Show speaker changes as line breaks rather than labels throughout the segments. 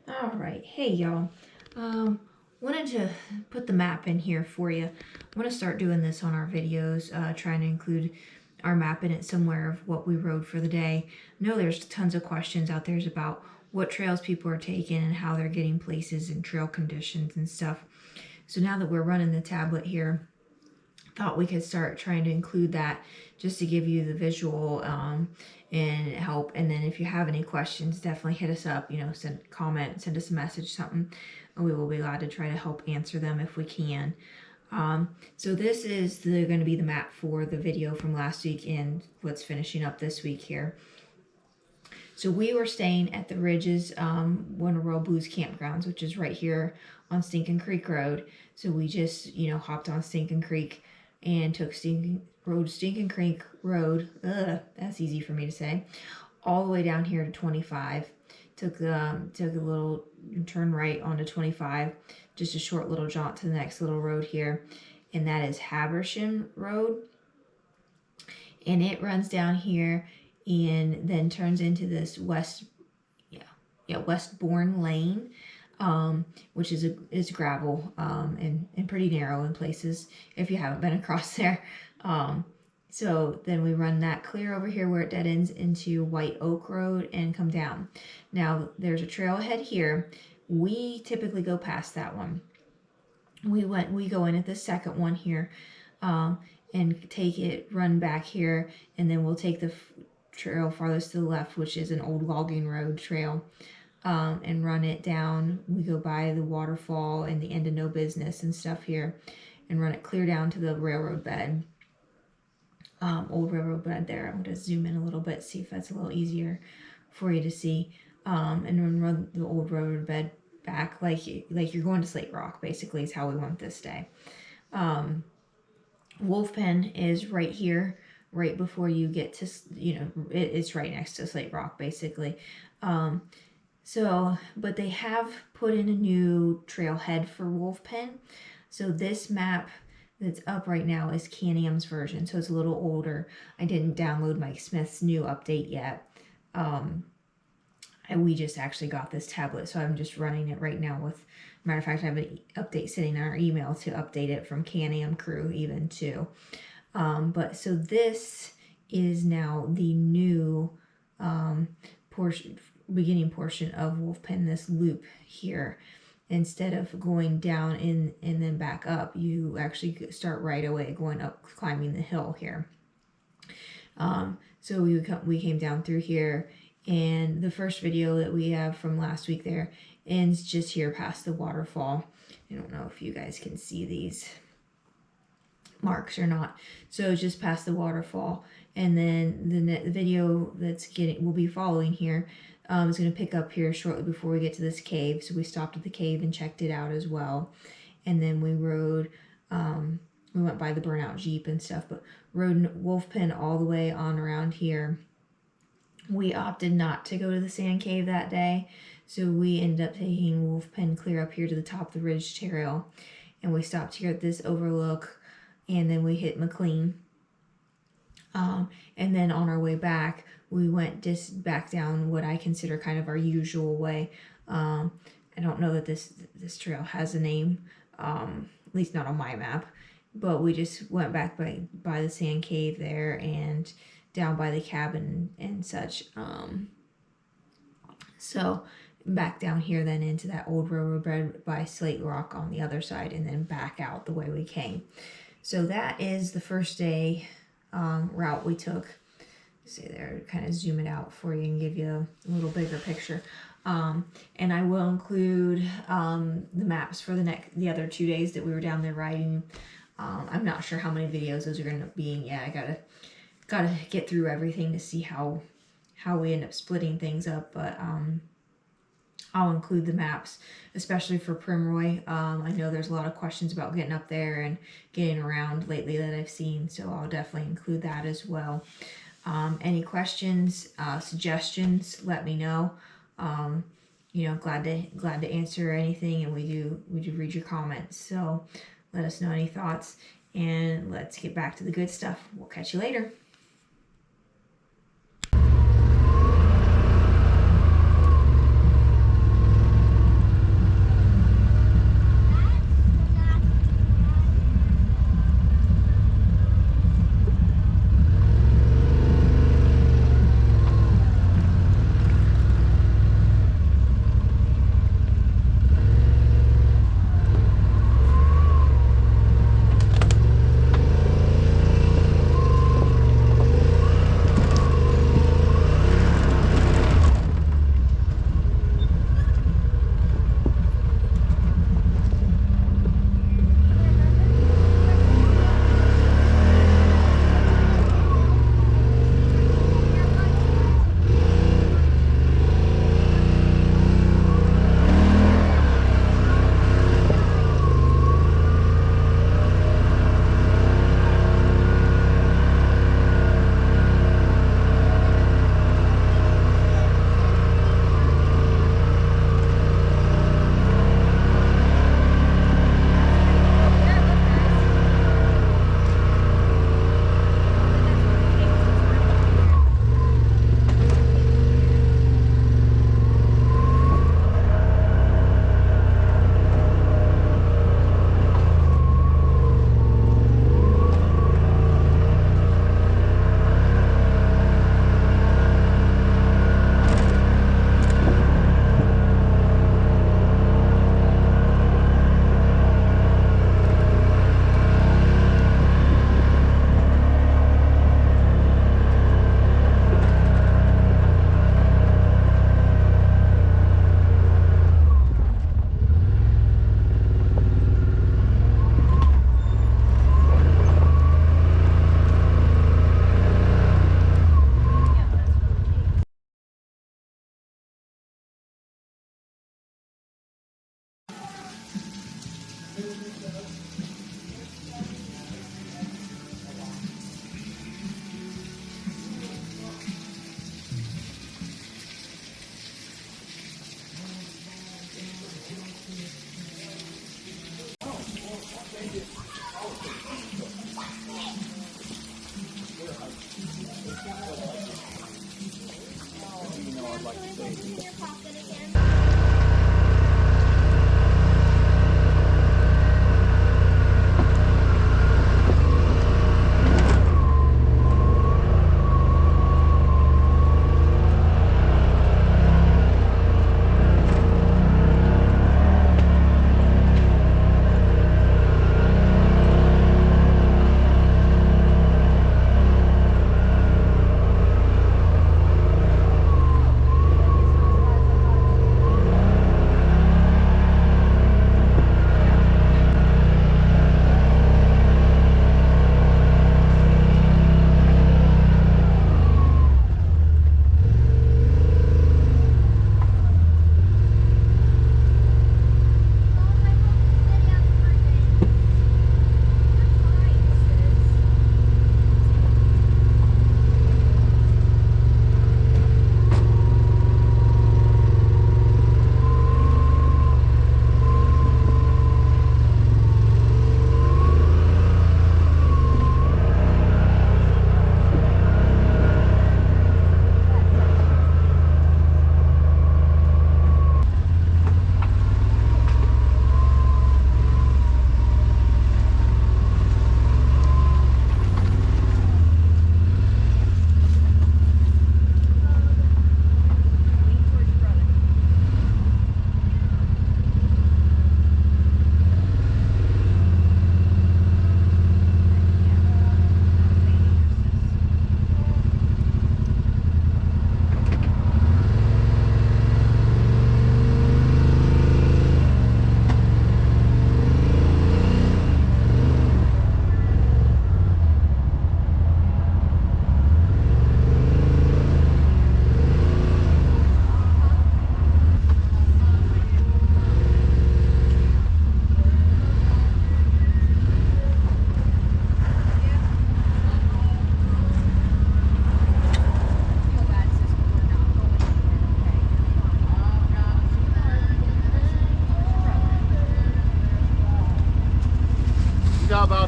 All right, hey y'all. Wanted to put the map in here for you. I want to start doing this on our videos, trying to include our map in it somewhere of what we rode for the day. I know there's tons of questions out there about what trails people are taking and how they're getting places and trail conditions and stuff. So now that we're running the tablet here, thought we could start trying to include that just to give you the visual and help. And then if you have any questions, definitely hit us up, send a comment, send us a message, something, and we will be glad to try to help answer them if we can. So this is going to be the map for the video from last week and what's finishing up this week here. So we were staying at the Ridges, one of Royal Blues campgrounds, which is right here on Stinking Creek Road. So we just, hopped on Stinking Creek and took Stinking Creek Road. That's easy for me to say. All the way down here to 25. Took a little turn right onto 25. Just a short little jaunt to the next little road here, and that is Habersham Road. And it runs down here and then turns into this Westbourne Lane, which is gravel and pretty narrow in places if you haven't been across there. So then we run that clear over here where it dead ends into White Oak Road and come down. Now there's a trailhead here. We typically go past that one. We go in at the second one here, and take it, run back here, and then we'll take the trail farthest to the left, which is an old logging road trail, and run it down. We go by the waterfall and the end of no business and stuff here, and run it clear down to the railroad bed. Old railroad bed there. I'm going to zoom in a little bit, see if that's a little easier for you to see. And then run the old railroad bed back like you're going to Slate Rock, basically, is how we went this day. Wolf Pen is right here, right before you get to, it's right next to Slate Rock, basically. But they have put in a new trailhead for Wolf Pen. So this map that's up right now is Can-Am's version, so it's a little older. I didn't download Mike Smith's new update yet. And we just actually got this tablet, so I'm just running it right now with, matter of fact, I have an update sitting in our email to update it from Can-Am crew even too. But so this is now the new beginning portion of Wolf Pen, this loop here. Instead of going down and then back up, you actually start right away going up, climbing the hill here. So we came down through here, and the first video that we have from last week there ends just here past the waterfall. I don't know if you guys can see these marks or not. So just past the waterfall, and then the video will be following here is going to pick up here shortly before we get to this cave. So we stopped at the cave and checked it out as well, and then we rode. We went by the burnout Jeep and stuff, but rode Wolf Pen all the way on around here. We opted not to go to the sand cave that day, so we ended up taking Wolf Pen clear up here to the top of the Ridge Trail, and we stopped here at this overlook, and then we hit McLean. And then on our way back, we went just back down what I consider kind of our usual way. I don't know that this trail has a name, at least not on my map, but we just went back by the sand cave there and down by the cabin and such. So back down here then into that old railroad bed by Slate Rock on the other side, and then back out the way we came. So that is the first day route we took. See there, kind of zoom it out for you and give you a little bigger picture. And I will include the maps for the other 2 days that we were down there riding. I'm not sure how many videos those are going to be in yet. I gotta get through everything to see how we end up splitting things up, but I'll include the maps, especially for Primroy. I know there's a lot of questions about getting up there and getting around lately that I've seen, so I'll definitely include that as well. Any questions, suggestions, let me know. Glad to answer anything, and we do read your comments, so let us know any thoughts, and let's get back to the good stuff. We'll catch you later.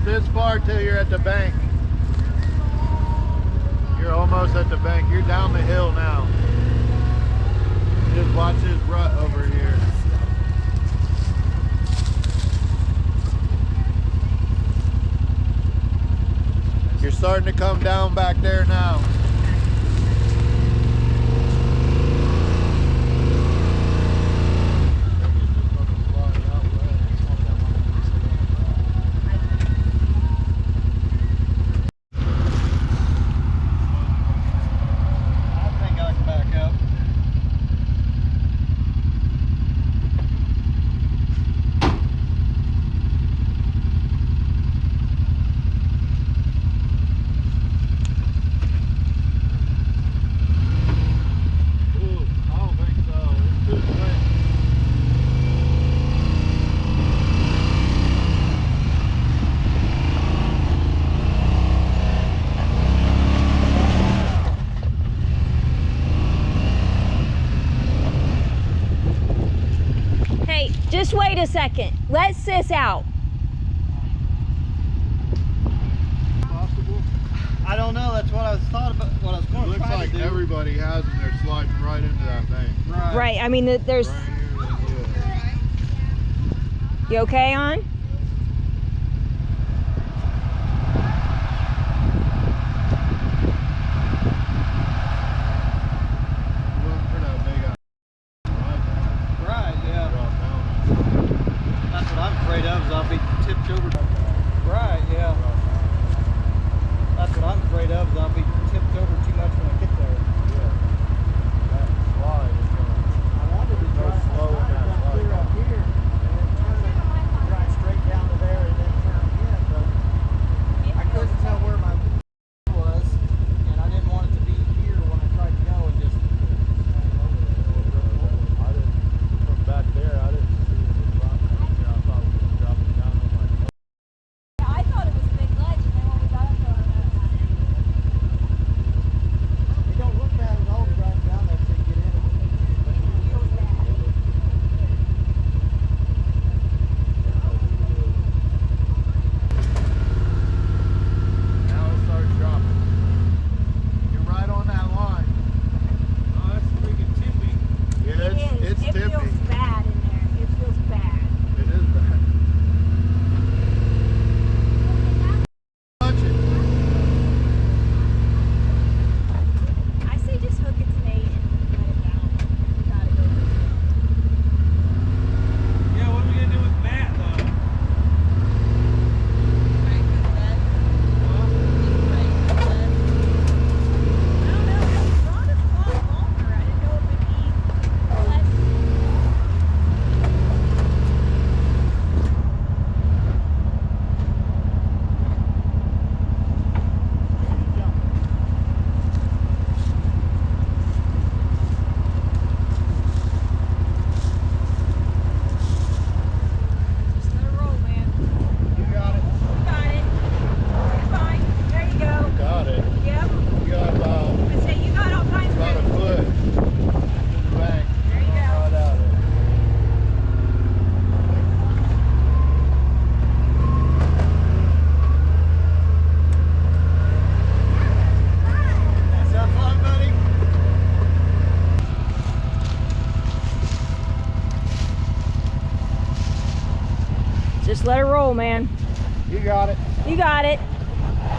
This far till you're at the bank. You're almost at the bank. You're down the hill now. Just watch this rut over here. You're starting to come down back there now.
Just wait a second. Let sis out.
Possible? I don't know. That's what I was thought about. What I was going to try to do.
Looks like everybody has, and they're sliding right into that bank.
Right. I mean, there's.
Right here, yeah.
You okay, on?
I'll be tipped over. Right, yeah. That's what I'm afraid of, is I'll be tipped over too much when I get there.
Yeah. That slide is going
I wanted to
go slow in that slide.
Clear up here and then turn right straight down to there and then turn again, but I couldn't tell where my was, and I didn't want it to be here when I tried to go and just
I didn't, from back there, I didn't see it. I thought we were dropping down.
It
tippy.
feels bad in there. It feels bad.
It is bad. Punch it.
I say just hook it to 8 and let it down. We gotta go.
Yeah, what are we gonna do with Matt though?
I don't know. This rod is a lot longer. I didn't know if it'd be less. Just let it roll, man.
You got it.
You got it. You're fine. There you go.
Got it.
Yep.
You got about
I say you got all kinds of
a
room.
foot to the bank.
There you go.
Right out it. Is that fun, buddy?
Just let it roll, man.
You got it.
You got it.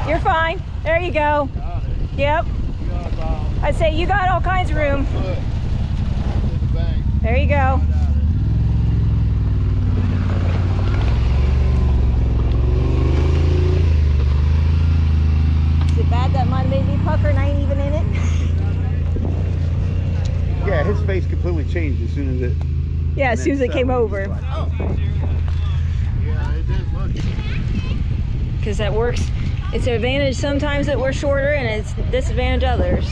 You're fine. There you go.
Got it.
Yep.
You got about
I'd say you got all kinds of room.
a foot to the bank.
There you go.
Right out it.
Is it bad that mine made me pucker and I ain't even in it?
Yeah, his face completely changed as soon as it.
Yeah, as soon as it came over.
Yeah, it did look.
Because that works. It's an advantage sometimes that we're shorter and it's disadvantage others.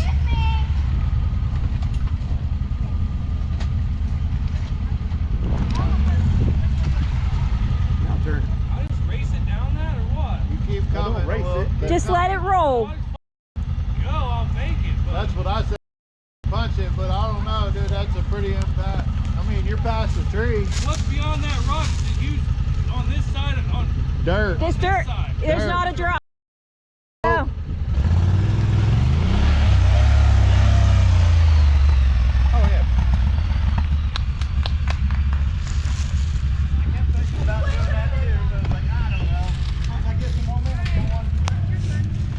Now turn.
I just race it down that or what?
You keep
Well, don't
coming.
race
look,
it.
they're
Just let it
coming.
roll.
Go, I'll make it. But
That's what I said. Punch it, but I don't know, dude. That's a pretty impact. I mean, you're past the tree.
what's beyond that rock? Is it used on this side and on
Dirt.
This
this
dirt.
side?
There's
Dirt.
not a drop. Oh.
Oh yeah.
I kept thinking about doing that too, but I was like, I don't know. Once I get some momentum going.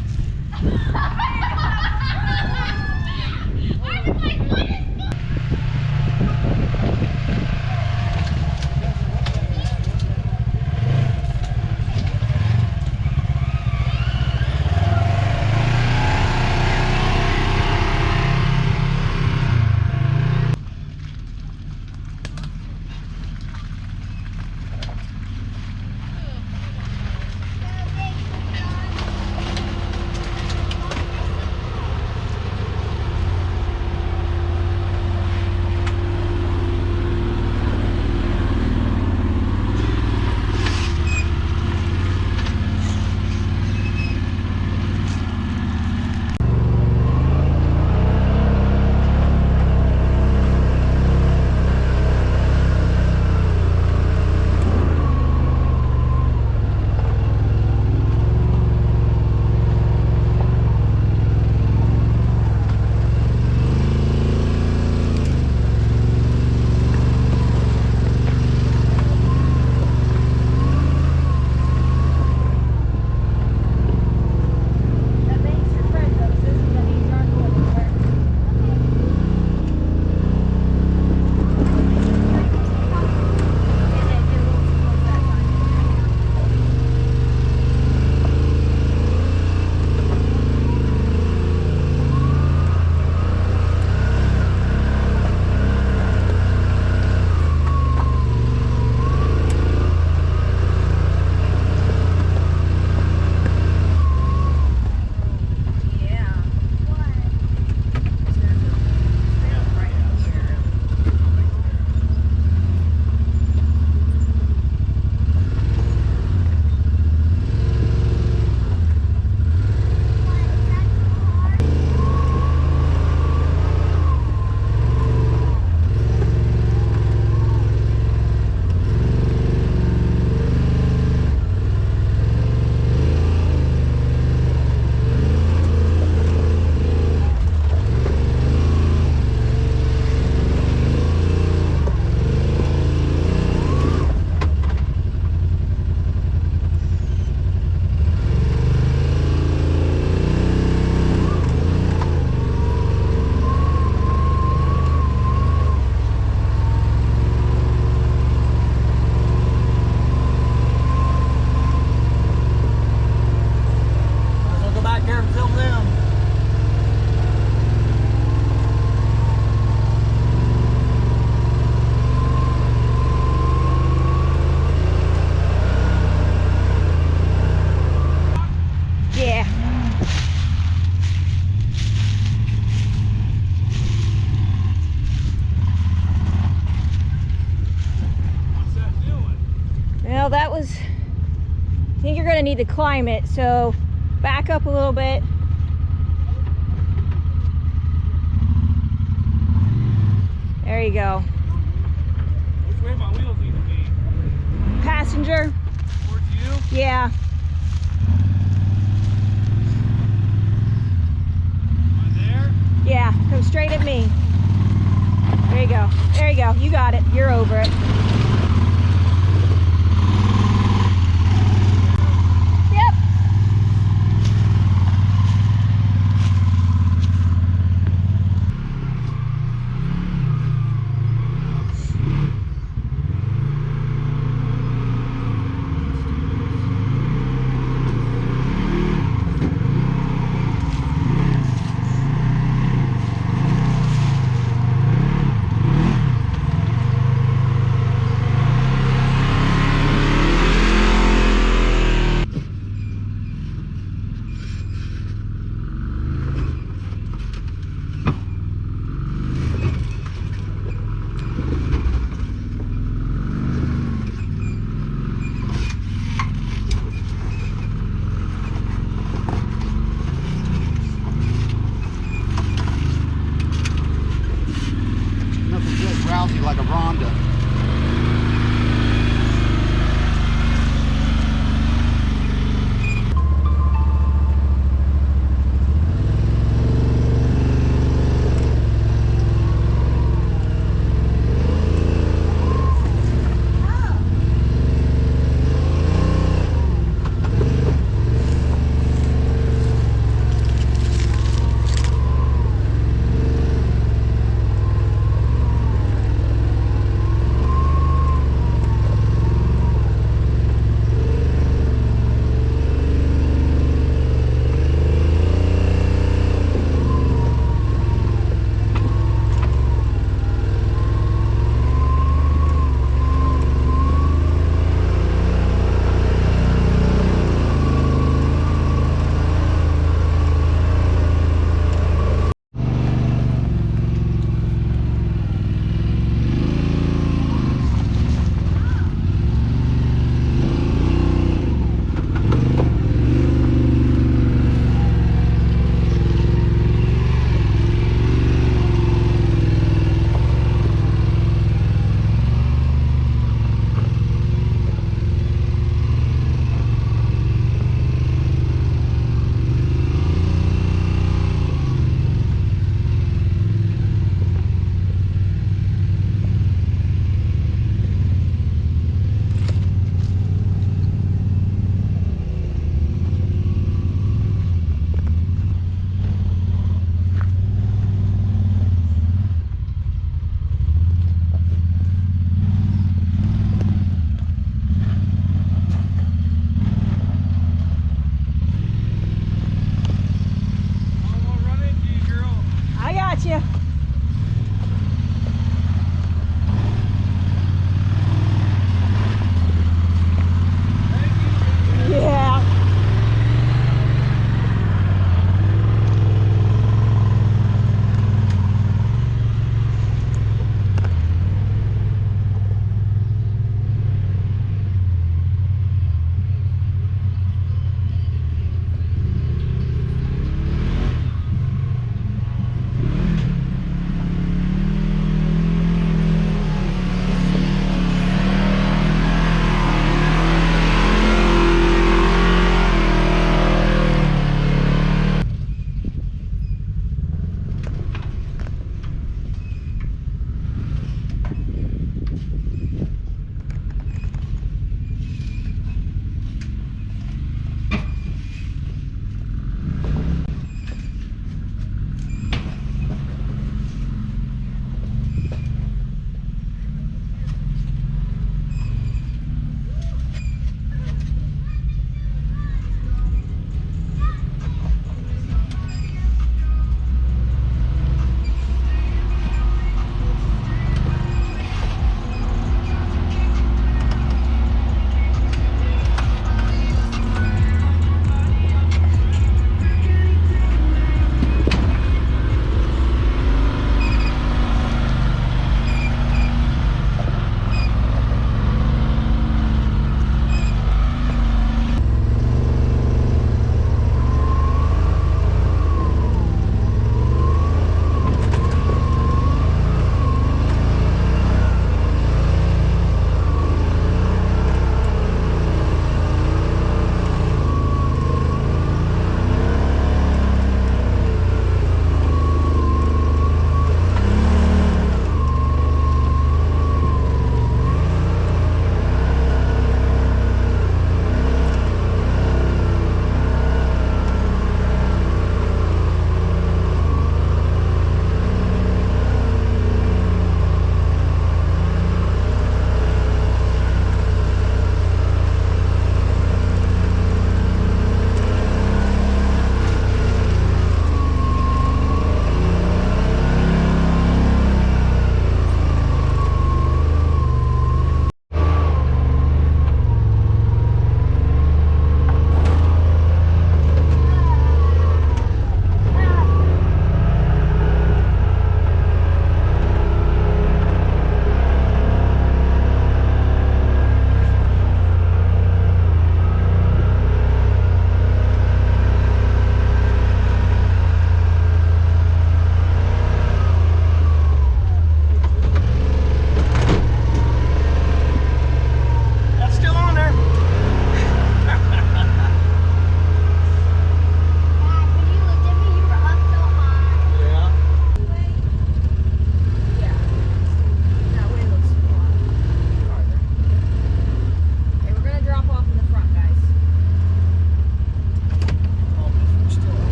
think you're gonna need to climb it, so back up a little bit. There you go.
Which way my wheels need to be?
Passenger.
Towards you?
Yeah.
Am I there?
Yeah. Come straight at me. There you go. There you go. You got it. You're over it. Yep.
Nothing feels rousy like a Ronda.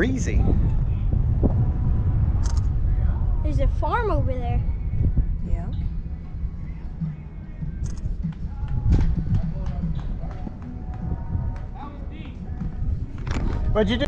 breezy.
There's a farm over there.
Yeah.
What'd you do?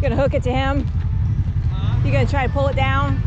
You gonna hook it to him? You gonna try to pull it down?